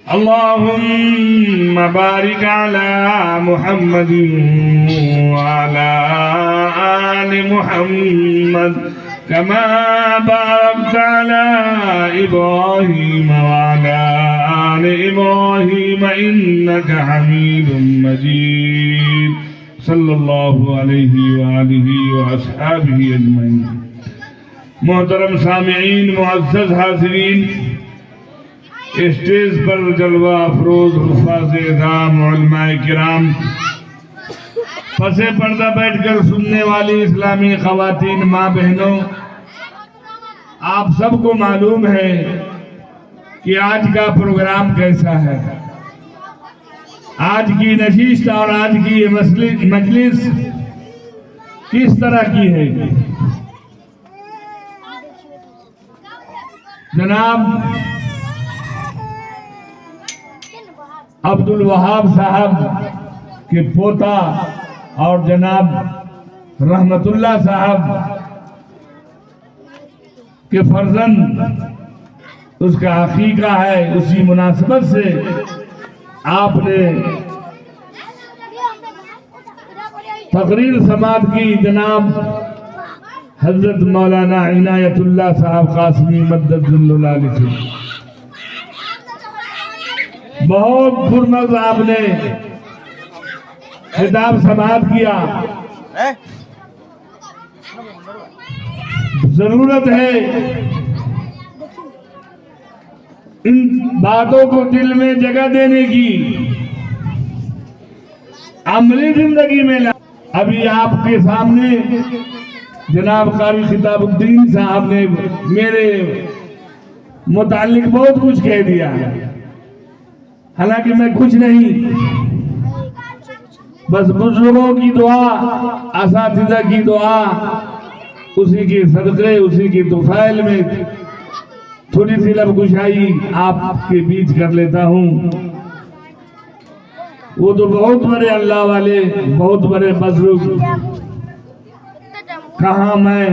अल्लाहुम्मा बारिक अला मुहम्मदिन व अला आलि मुहम्मद कमा बारकता अला इब्राहीम व अला आलि इब्राहीम इन्नका हमीदुम मजीद। सल्लल्लाहु अलैहि व आलिहि व अस्हाबिहि अजमईन। मोहतरम सामिईन, मुअज़्ज़ज़ हाज़िरीन, स्टेज पर जलवा अफरोज हुफ़ाज़-ए-इज़ाम, उलमाए किराम, पसे पर्दा बैठकर सुनने वाली इस्लामी ख़वातीन, माँ बहनों, आप सबको मालूम है कि आज का प्रोग्राम कैसा है। आज की नशिस्त और आज की ये मजलिस किस तरह की है। जनाब अब्दुल वहाब साहब के पोता और जनाब रहमतुल्लाह साहब के फर्जंद, उसका अकीका है। उसी मुनासबत से आपने तकरीर समात की जनाब हजरत मौलाना इनायतुल्लाह साहब कासमी मद्ददुल्लाह से। बहुत पुरनज़ आपने खिताब समात किया। जरूरत है इन बातों को दिल में जगह देने की, अमली जिंदगी में ला। अभी आपके सामने जनाब कारी खिताबुद्दीन साहब ने मेरे मुतालिक बहुत कुछ कह दिया, हालांकि मैं कुछ नहीं, बस बुजुर्गों की दुआ, असातिज़ा की दुआ, उसी के सदक़े, उसी की तुफ़ैल में थोड़ी सी लबकुशाई आपके बीच कर लेता हूँ। वो तो बहुत बड़े अल्लाह वाले, बहुत बड़े बुजुर्ग, कहाँ मैं।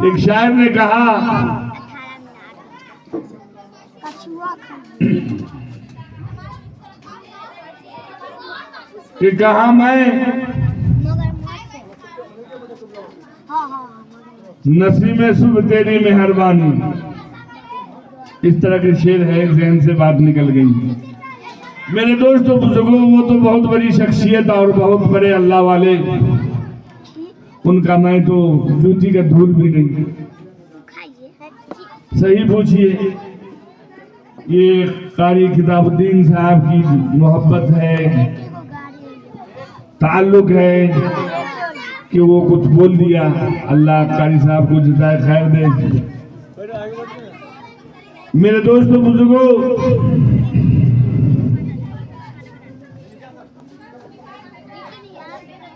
एक शायर ने कहा कि कहा मैं नसीम सुबह तेरी मेहरबानी, इस तरह के शेर है, ज़हन से बात निकल गई। मेरे दोस्तों बुजुर्गों, वो तो बहुत बड़ी शख्सियत और बहुत बड़े अल्लाह वाले, उनका मैं तो जूती का धूल भी नहीं। सही पूछिए, ये कारी किताबुद्दीन साहब की मोहब्बत है, ताल्लुक है कि वो कुछ बोल दिया। अल्लाह कारी साहब को जज़ाए खैर दे। मेरे दोस्तों बुजुर्गों,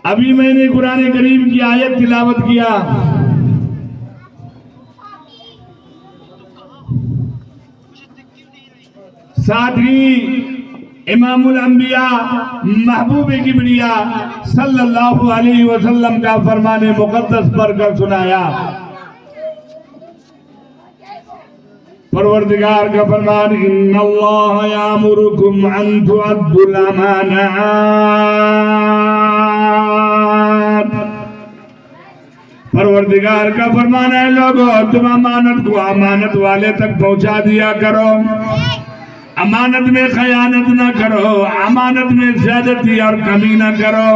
अभी मैंने कुरान करीम की आयत तिलावत किया। साथ ही इमामुल अंबिया महबूब किबरिया सल्लल्लाहु अलैहि वसल्लम का फरमाने मुकद्दस पढ़कर सुनाया। परवरदिगार का फरमान, इन्नल्लाह यामुरुकुम अन तुअद्दुल अमानात। परवरदिगार का फरमान है, लोगों तुम अमानत को अमानत वाले तक पहुंचा दिया करो, अमानत में खयानत न करो, अमानत में ज्यादती और कमी न करो।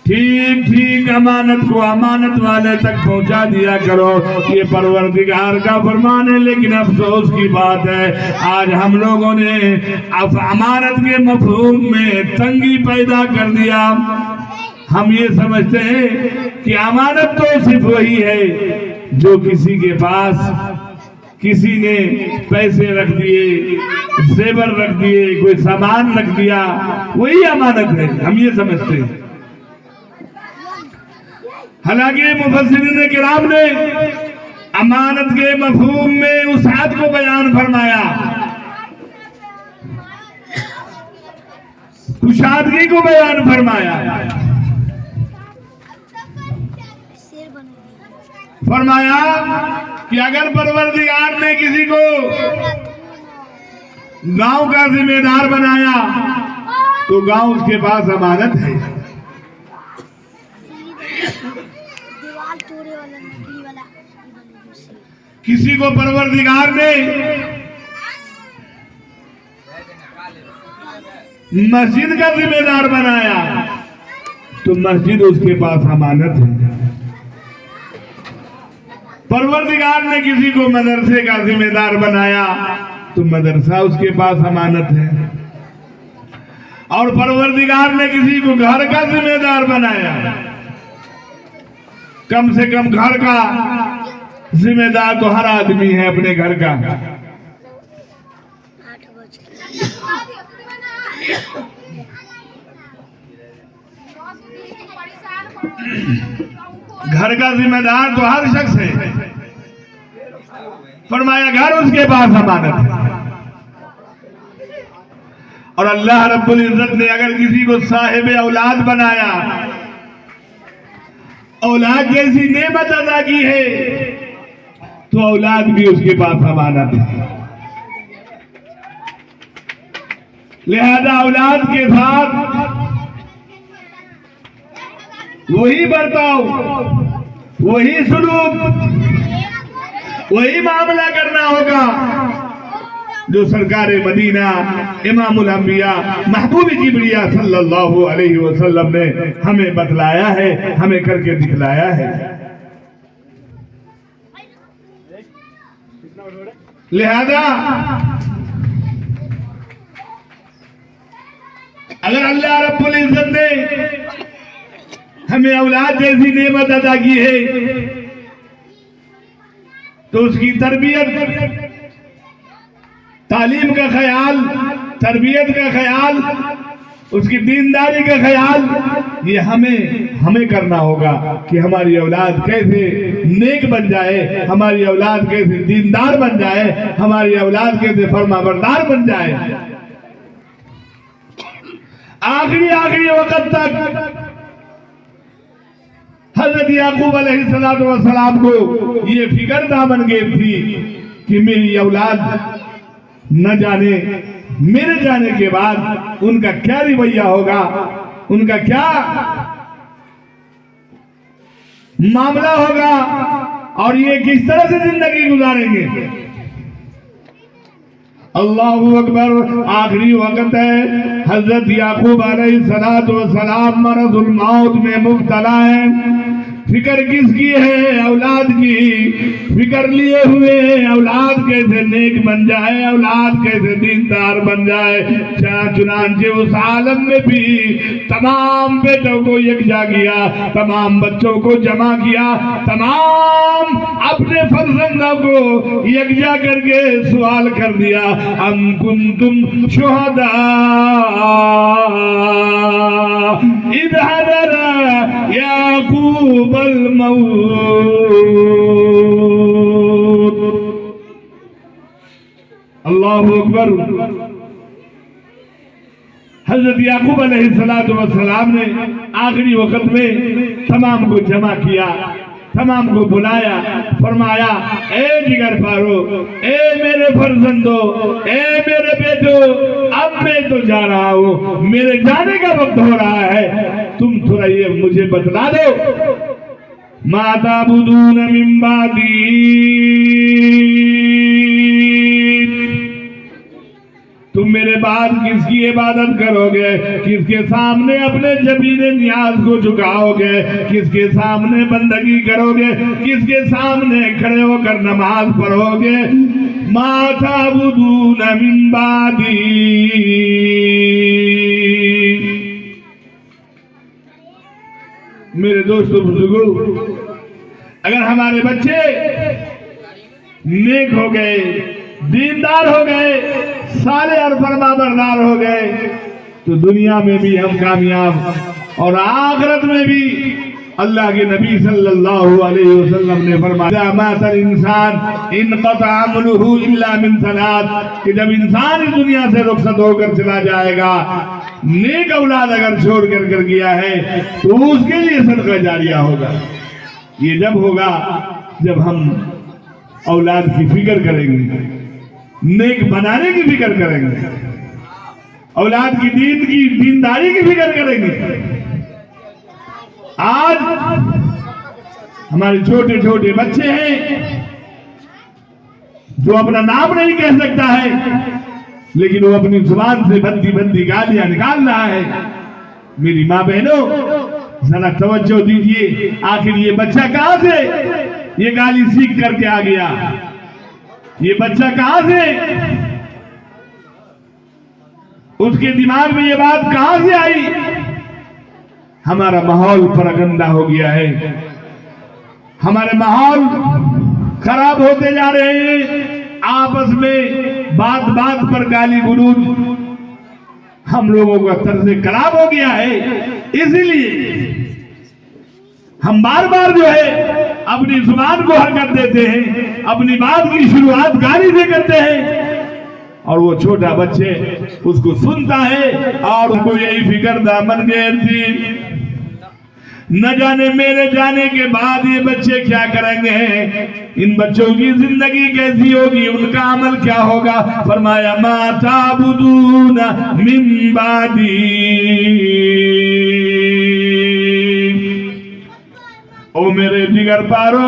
ठीक ठीक अमानत को अमानत वाले तक पहुंचा दिया करो, ये परवरदिगार का फरमान है। लेकिन अफसोस की बात है, आज हम लोगों ने अमानत के मफहूम में तंगी पैदा कर दिया। हम ये समझते हैं कि अमानत तो सिर्फ वही है जो किसी के पास किसी ने पैसे रख दिए, जेवर रख दिए, कोई सामान रख दिया, वही अमानत है, हम ये समझते हैं। हालांकि मुफस्सिरीन किराम ने अमानत के मफहूम में उसात को बयान फरमाया, कुशादगी को बयान फरमाया। फरमाया कि अगर परवरदिगार ने किसी को गांव का जिम्मेदार बनाया तो गांव उसके पास अमानत है। किसी को परवरदिगार ने मस्जिद का जिम्मेदार बनाया तो मस्जिद उसके पास अमानत है। परवरदिगार ने किसी को मदरसे का जिम्मेदार बनाया तो मदरसा उसके पास अमानत है। और परवरदिगार ने किसी को घर का जिम्मेदार बनाया, कम से कम घर का जिम्मेदार तो हर आदमी है अपने घर का। घर का जिम्मेदार तो हर शख्स है। फरमाया घर उसके पास अमानत है। और अल्लाह रब्बुल इज्जत ने अगर किसी को साहिब औलाद बनाया, औलाद जैसी नेमत अदा की है, तो औलाद भी उसके पास अमानत है। लिहाजा औलाद के साथ वही बर्ताव, वही सुलूक, वही मामला करना होगा जो सरकारे मदीना इमामुल अंबिया महबूब किबरिया सल्लल्लाहु अलैहि वसल्लम ने हमें बतलाया है, हमें करके दिखलाया है। लिहाजा अगर अल्लाह रब्बुल इज्जत ने हमें औलाद जैसी नेमत अदा की है तो उसकी तरबियत, तालीम का ख्याल, तरबियत का ख्याल, उसकी दीनदारी का ख्याल ये हमें करना होगा कि हमारी औलाद कैसे नेक बन जाए, हमारी औलाद कैसे दीनदार बन जाए, हमारी औलाद कैसे फरमाबरदार बन जाए। आखिरी वक्त तक हजरत याकूब अलैहिस्सलातु वस्सलाम को ये फिक्र दामनगेर थी कि मेरी औलाद न जाने मेरे जाने के बाद उनका क्या रवैया होगा, उनका क्या मामला होगा और ये किस तरह से जिंदगी गुजारेंगे। अल्लाहु अकबर। आखिरी वक्त है, हजरत याकूब अलैहिस्सलातु वस्सलाम मरजुल मौत में मुब्तला है। फिक्र किसकी है? औलाद की। फिक्र लिए हुए औलाद कैसे नेक बन जाए, औलाद कैसे दीनदार बन जाए। चुनांचे उस आलम में भी तमाम बेटों को यकजा किया, तमाम बच्चों को जमा किया, तमाम अपने फर्जंदों को यकजा करके सवाल कर दिया, अम कुंतुम शुहदा इद हदरा याकूब अल मौत। अल्लाहु अकबर। हजरत याकूब अलैहिस्सलातु वस्सलाम ने आखिरी वक्त में तमाम को जमा किया, तमाम को बुलाया, फरमाया, ए जिगर फारो, ए मेरे फर्जंदो, ए मेरे बेटो, अब मैं तो जा रहा हूँ, मेरे जाने का वक्त हो रहा है, तुम थोड़ा ये मुझे बतला दो, माता बुदून मिन बादी, तुम मेरे बाद किसकी इबादत करोगे, किसके सामने अपने जबीने नियाज को झुकाओगे, किसके सामने बंदगी करोगे, किसके सामने खड़े होकर नमाज पढ़ोगे। माता बुदून मिन बादी। मेरे दोस्तों बुजुर्गों, अगर हमारे बच्चे नेक हो गए, दीनदार हो गए, साले और फरमाबरदार हो गए तो दुनिया में भी हम कामयाब और आखिरत में भी। अल्लाह के नबी सल्लल्लाहु अलैहि वसल्लम ने फरमाया, मातल इंसान इनक़ता अमलुहु इल्ला मिन सलात, कि जब इंसान इस दुनिया से रुखसत होकर चला जाएगा, नेक औलाद अगर छोड़ कर गया है तो उसके लिए सदका जारिया होगा। ये जब होगा जब हम औलाद की फिक्र करेंगे, नेक बनाने की फिक्र करेंगे, औलाद की दीनदारी की फिक्र करेंगे। आज हमारे छोटे छोटे बच्चे हैं जो अपना नाम नहीं कह सकता है, लेकिन वो अपनी जुबान से भद्दी भद्दी गालियां निकाल रहा है। मेरी माँ बहनों, जरा तवज्जो दीजिए, आखिर ये बच्चा कहां से ये गाली सीख करके आ गया? ये बच्चा कहां से, उसके दिमाग में ये बात कहां से आई? हमारा माहौल परगंदा हो गया है, हमारे माहौल खराब होते जा रहे हैं। आपस में बात बात पर गाली गुलूज, हम लोगों का तर्ज खराब हो गया है। इसीलिए हम बार बार जो है अपनी जुबान को हरकत देते हैं, अपनी बात की शुरुआत गाली से करते हैं, और वो छोटा बच्चे उसको सुनता है और उसको यही फिक्र दामन घेर थी। न जाने मेरे जाने के बाद ये बच्चे क्या करेंगे, इन बच्चों की जिंदगी कैसी होगी, उनका अमल क्या होगा। फरमाया मा ताबुदून मिन बादी, ओ मेरे जिगर पारो,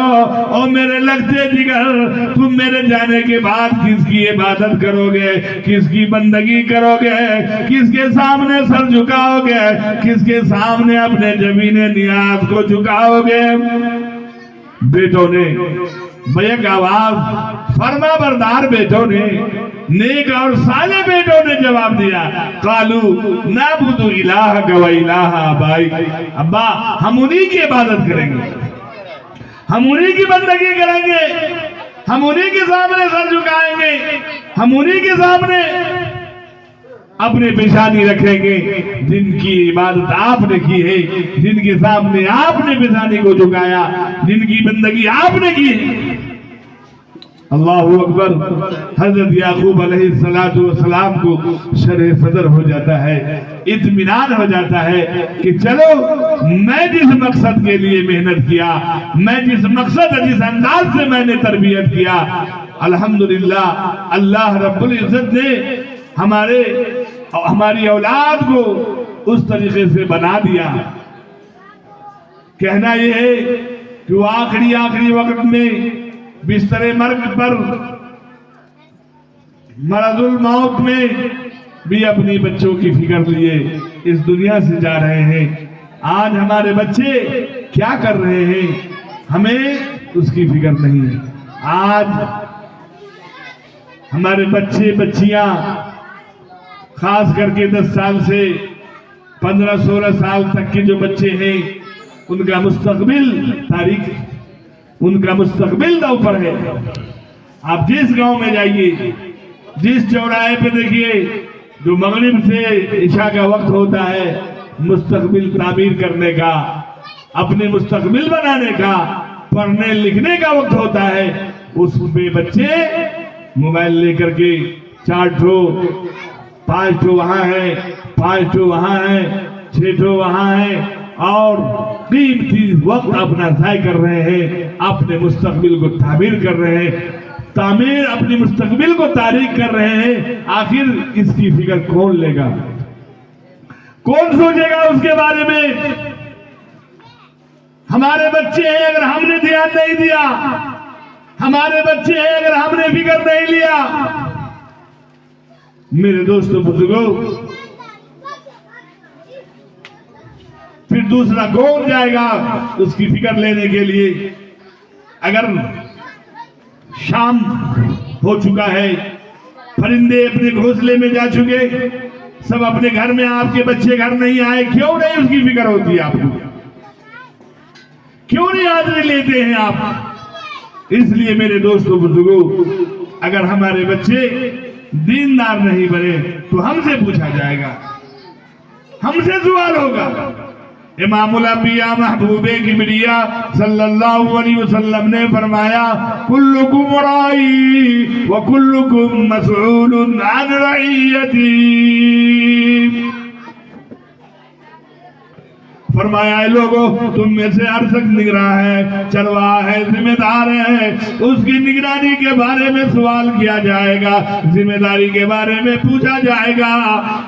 ओ मेरे लगते जिगर, तुम मेरे जाने के बाद किसकी इबादत करोगे, किसकी बंदगी करोगे, किसके सामने सर झुकाओगे, किसके सामने अपने जमीने नियाज को झुकाओगे। बेटों ने बैक आवाज, फरमा बरदार बेटों ने, नेक और साले बेटों ने जवाब दिया, कालू नाबुदु इलाह व इलाह आबाई, अब्बा हम उन्हीं की इबादत करेंगे, हम उन्हीं की बंदगी करेंगे, हम उन्हीं के सामने सर झुकाएंगे, हम उन्हीं के सामने अपने पेशानी रखेंगे जिनकी इबादत आपने की है, जिनके सामने आपने पेशानी को झुकाया, जिनकी बंदगी आपने की है। अल्लाहु अकबर। हजरत याकूब अलैहिस्सलातु वस्सलाम को शरह सदर हो जाता है, इत्मीनान हो जाता है कि चलो मैं जिस मकसद के लिए मेहनत किया, मैं जिस मकसद जिस अंदाज से मैंने तरबियत किया, अल्हम्दुलिल्लाह अल्लाह रब्बुल इज्जत ने हमारी औलाद को उस तरीके से बना दिया। कहना यह है कि वो आखिरी वक्त में बिस्तरे मर्ग पर मरजुल मौत में भी अपनी बच्चों की फिक्र लिए इस दुनिया से जा रहे हैं। आज हमारे बच्चे क्या कर रहे हैं, हमें उसकी फिक्र नहीं है। आज हमारे बच्चे बच्चियां, खास करके 10 साल से 15-16 साल तक के जो बच्चे हैं, उनका मुस्तकबिल तारीख, उनका मुस्तकबिल दांव पर है। आप जिस गांव में जाइए, जिस चौराहे पे देखिए, जो मगरिब से इशा का वक्त होता है, मुस्तकबिल तामीर करने का, अपने मुस्तकबिल बनाने का, पढ़ने लिखने का वक्त होता है, उस पे बच्चे मोबाइल लेकर के 4 ठो 5 ठो वहां है, 5 ठो वहां है, 6 ठो वहां है, और कीमती वक्त अपना ज़ाय कर रहे हैं, अपने मुस्तकबिल को तामीर कर रहे हैं, अपनी मुस्तकबिल को तारीख कर रहे हैं। आखिर इसकी फिक्र कौन लेगा, कौन सोचेगा उसके बारे में? हमारे बच्चे हैं, अगर हमने ध्यान नहीं दिया, हमारे बच्चे हैं, अगर हमने फिक्र नहीं लिया, मेरे दोस्तों बुजुर्गों, फिर दूसरा कौन जाएगा उसकी फिक्र लेने के लिए? अगर शाम हो चुका है, परिंदे अपने घोंसले में जा चुके, सब अपने घर में, आपके बच्चे घर नहीं आए, क्यों नहीं उसकी फिक्र होती है आपको? क्यों नहीं हाजिरी लेते हैं आप? इसलिए मेरे दोस्तों बुजुर्गों, अगर हमारे बच्चे दीनदार नहीं बने तो हमसे पूछा जाएगा, हमसे सवाल होगा। इमामुल अंबिया महबूबे किबरिया सल्लल्लाहु अलैहि वसल्लम ने फरमाया, कुल्लुकुम राई व कुल्लुकुम मसऊलुन अन रइयती। फरमाया है लोगों, तुम में से हर शख्स निगरान है, चरवाहा है, जिम्मेदार है, उसकी निगरानी के बारे में सवाल किया जाएगा, जिम्मेदारी के बारे में पूछा जाएगा,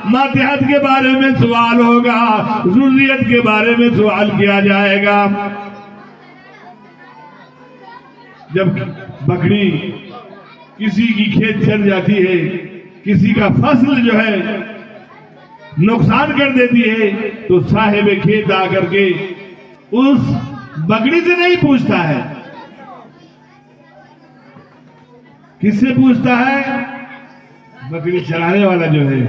मातहत के बारे में सवाल होगा, ज़ुर्रियत के बारे में सवाल किया जाएगा। जब बकरी किसी की खेत चल जाती है, किसी का फसल जो है नुकसान कर देती है, तो साहिब खेत आकर के उस बकरी से नहीं पूछता है, किससे पूछता है? बकरी चराने वाला जो है,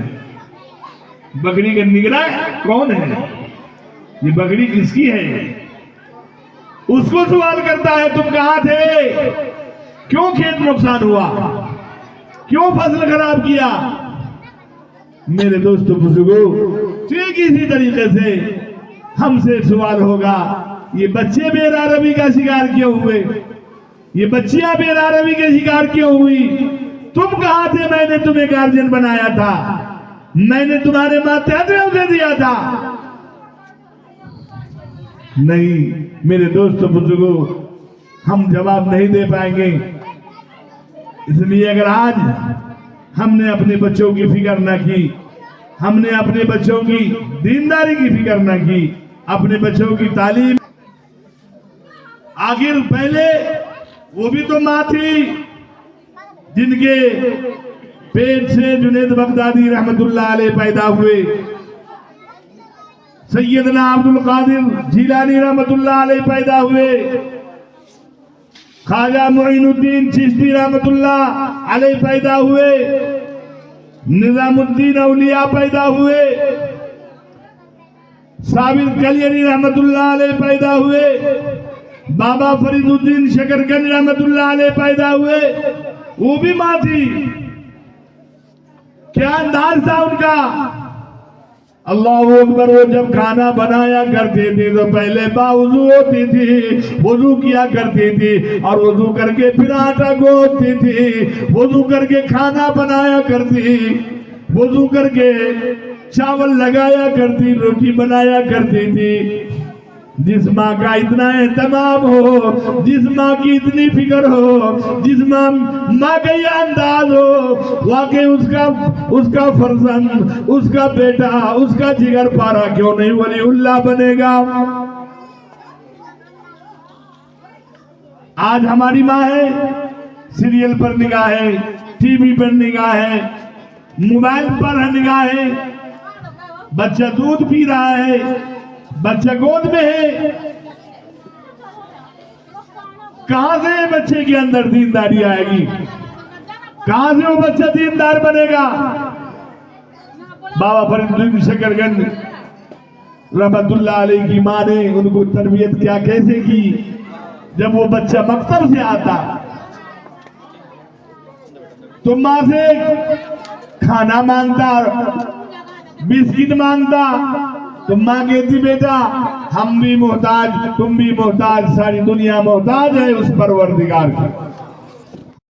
बकरी का निगरान कौन है, ये बकरी किसकी है, उसको सवाल करता है, तुम कहां थे, क्यों खेत नुकसान हुआ, क्यों फसल खराब किया। मेरे दोस्तों बुजुर्गों, ठीक इसी तरीके से हमसे सवाल होगा, ये बच्चे बेरारबी का शिकार क्यों हुए, ये बच्चियां बेरारबी के शिकार क्यों हुई, तुम कहां थे, मैंने तुम्हें गार्जियन बनाया था, मैंने तुम्हारे मातहत में उसे दिया था। नहीं मेरे दोस्तों बुजुर्गों, हम जवाब नहीं दे पाएंगे। इसलिए अगर आज हमने अपने बच्चों की फिक्र न की, हमने अपने बच्चों की दीनदारी की फिक्र न की, अपने बच्चों की तालीम, आखिर पहले वो भी तो माँ थी जिनके पेट से जुनैद बगदादी रहमतुल्लाह अलैह पैदा हुए, सैयदना अब्दुल कादिर जिलानी रहमतुल्लाह अलैह पैदा हुए, ख्वाजा मुइनुद्दीन चिश्ती रहमतुल्लाह अलैह पैदा हुए, निजामुद्दीन औलिया पैदा हुए, साबिर कलियनी रहमतुल्लाह अलैह पैदा हुए, बाबा फरीदुद्दीन शकरगंज रहमतुल्लाह अलैह पैदा हुए, वो भी माँ थी। क्या अंदाज था उनका, अल्लाह अकबर। वो जब खाना बनाया करते थे तो पहले बावुजू होती थी, वुजू किया करती थी, और वुजू करके फिर आटा गोदती थी, वुजू करके खाना बनाया करती, वुजू करके चावल लगाया करती, रोटी बनाया करती थी। जिस माँ का इतना एहतमाम हो, जिस माँ की इतनी फिक्र हो, जिस माँ का यह अंदाज हो, वाकई उसका फर्जंद, उसका बेटा, उसका जिगर पारा क्यों नहीं वलीउल्लाह बनेगा। आज हमारी माँ है, सीरियल पर निगाह है, टीवी पर निगाह है, मोबाइल पर निगाह है, बच्चा दूध पी रहा है, बच्चा गोद में है, कहां से बच्चे के अंदर दीनदारी आएगी, कहां से वो बच्चा दीनदार बनेगा। बाबा फरीदुद्दीन शकरगंज रहमतुल्लाह अलैह की मां ने उनको तरबियत क्या कैसे की। जब वो बच्चा मकतब से आता तो मां से खाना मांगता, बिस्किट मांगता, तो मां कहती बेटा हम भी मोहताज, तुम भी मोहताज, सारी दुनिया मोहताज है उस परवरदिगार की।